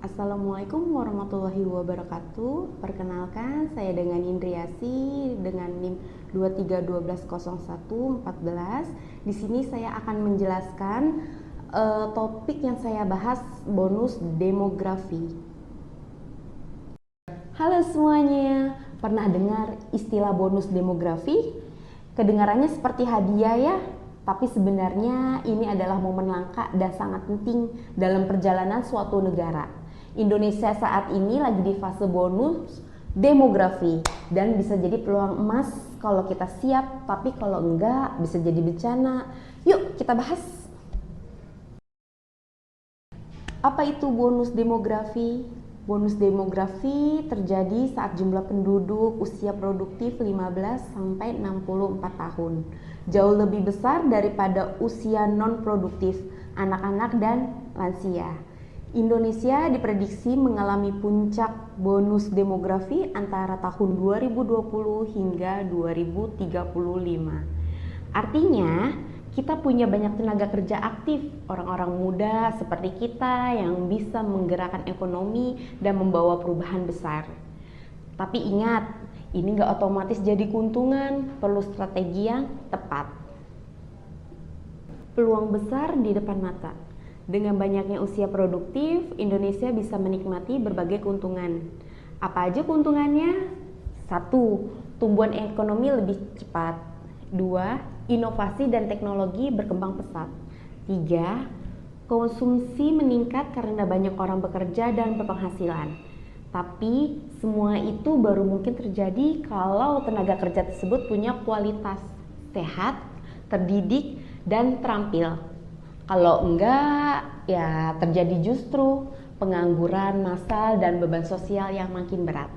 Assalamualaikum warahmatullahi wabarakatuh. Perkenalkan, saya dengan Indriasi dengan NIM 23120114. Di sini saya akan menjelaskan topik yang saya bahas, bonus demografi. Halo semuanya, pernah dengar istilah bonus demografi? Kedengarannya seperti hadiah ya, tapi sebenarnya ini adalah momen langka dan sangat penting dalam perjalanan suatu negara. Indonesia saat ini lagi di fase bonus demografi dan bisa jadi peluang emas kalau kita siap, tapi kalau enggak bisa jadi bencana. Yuk kita bahas. Apa itu bonus demografi? Bonus demografi terjadi saat jumlah penduduk usia produktif 15 sampai 64 tahun. Jauh lebih besar daripada usia non-produktif, anak-anak dan lansia. Indonesia diprediksi mengalami puncak bonus demografi antara tahun 2020 hingga 2035. Artinya, kita punya banyak tenaga kerja aktif, orang-orang muda seperti kita yang bisa menggerakkan ekonomi dan membawa perubahan besar. Tapi ingat, ini nggak otomatis jadi keuntungan, perlu strategi yang tepat. Peluang besar di depan mata. Dengan banyaknya usia produktif, Indonesia bisa menikmati berbagai keuntungan. Apa aja keuntungannya? 1. Tumbuhan ekonomi lebih cepat. 2. Inovasi dan teknologi berkembang pesat. 3. Konsumsi meningkat karena banyak orang bekerja dan berpenghasilan. Tapi semua itu baru mungkin terjadi kalau tenaga kerja tersebut punya kualitas, sehat, terdidik, dan terampil. Kalau enggak, ya terjadi justru pengangguran massal dan beban sosial yang makin berat.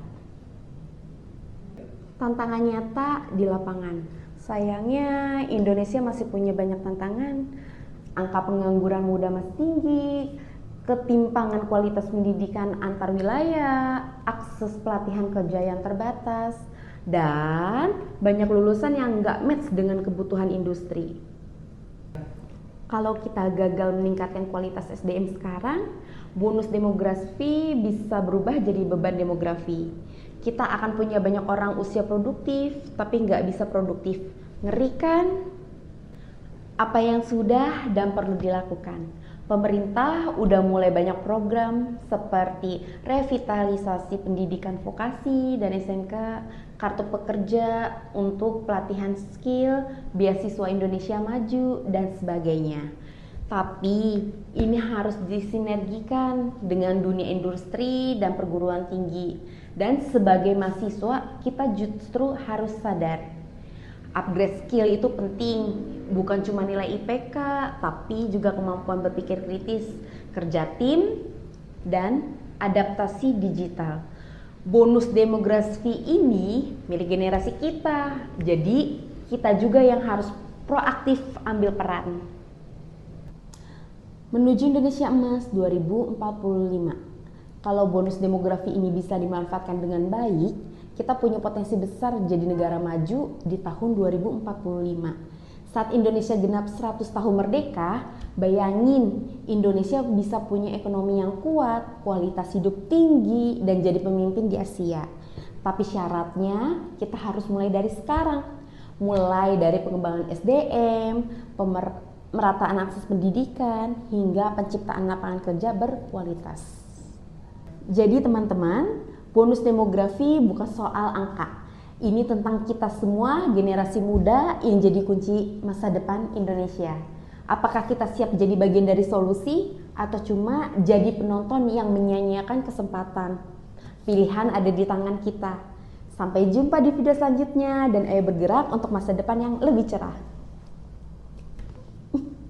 Tantangan nyata di lapangan. Sayangnya Indonesia masih punya banyak tantangan. Angka pengangguran muda masih tinggi, ketimpangan kualitas pendidikan antar wilayah, akses pelatihan kerja yang terbatas, dan banyak lulusan yang nggak match dengan kebutuhan industri. Kalau kita gagal meningkatkan kualitas SDM sekarang, bonus demografi bisa berubah jadi beban demografi. Kita akan punya banyak orang usia produktif, tapi nggak bisa produktif. Ngeri kan? Apa yang sudah dan perlu dilakukan? Pemerintah udah mulai banyak program seperti revitalisasi pendidikan vokasi dan SMK, kartu pekerja untuk pelatihan skill, beasiswa Indonesia Maju, dan sebagainya. Tapi ini harus disinergikan dengan dunia industri dan perguruan tinggi. Dan sebagai mahasiswa, kita justru harus sadar, upgrade skill itu penting, bukan cuma nilai IPK, tapi juga kemampuan berpikir kritis, kerja tim, dan adaptasi digital. Bonus demografi ini milik generasi kita, jadi kita juga yang harus proaktif ambil peran. Menuju Indonesia Emas 2045. Kalau bonus demografi ini bisa dimanfaatkan dengan baik, kita punya potensi besar jadi negara maju di tahun 2045. Saat Indonesia genap 100 tahun merdeka, bayangin Indonesia bisa punya ekonomi yang kuat, kualitas hidup tinggi, dan jadi pemimpin di Asia. Tapi syaratnya kita harus mulai dari sekarang. Mulai dari pengembangan SDM, pemerataan akses pendidikan, hingga penciptaan lapangan kerja berkualitas. Jadi teman-teman, bonus demografi bukan soal angka. Ini tentang kita semua, generasi muda yang jadi kunci masa depan Indonesia. Apakah kita siap jadi bagian dari solusi atau cuma jadi penonton yang menyia-nyiakan kesempatan? Pilihan ada di tangan kita. Sampai jumpa di video selanjutnya dan ayo bergerak untuk masa depan yang lebih cerah.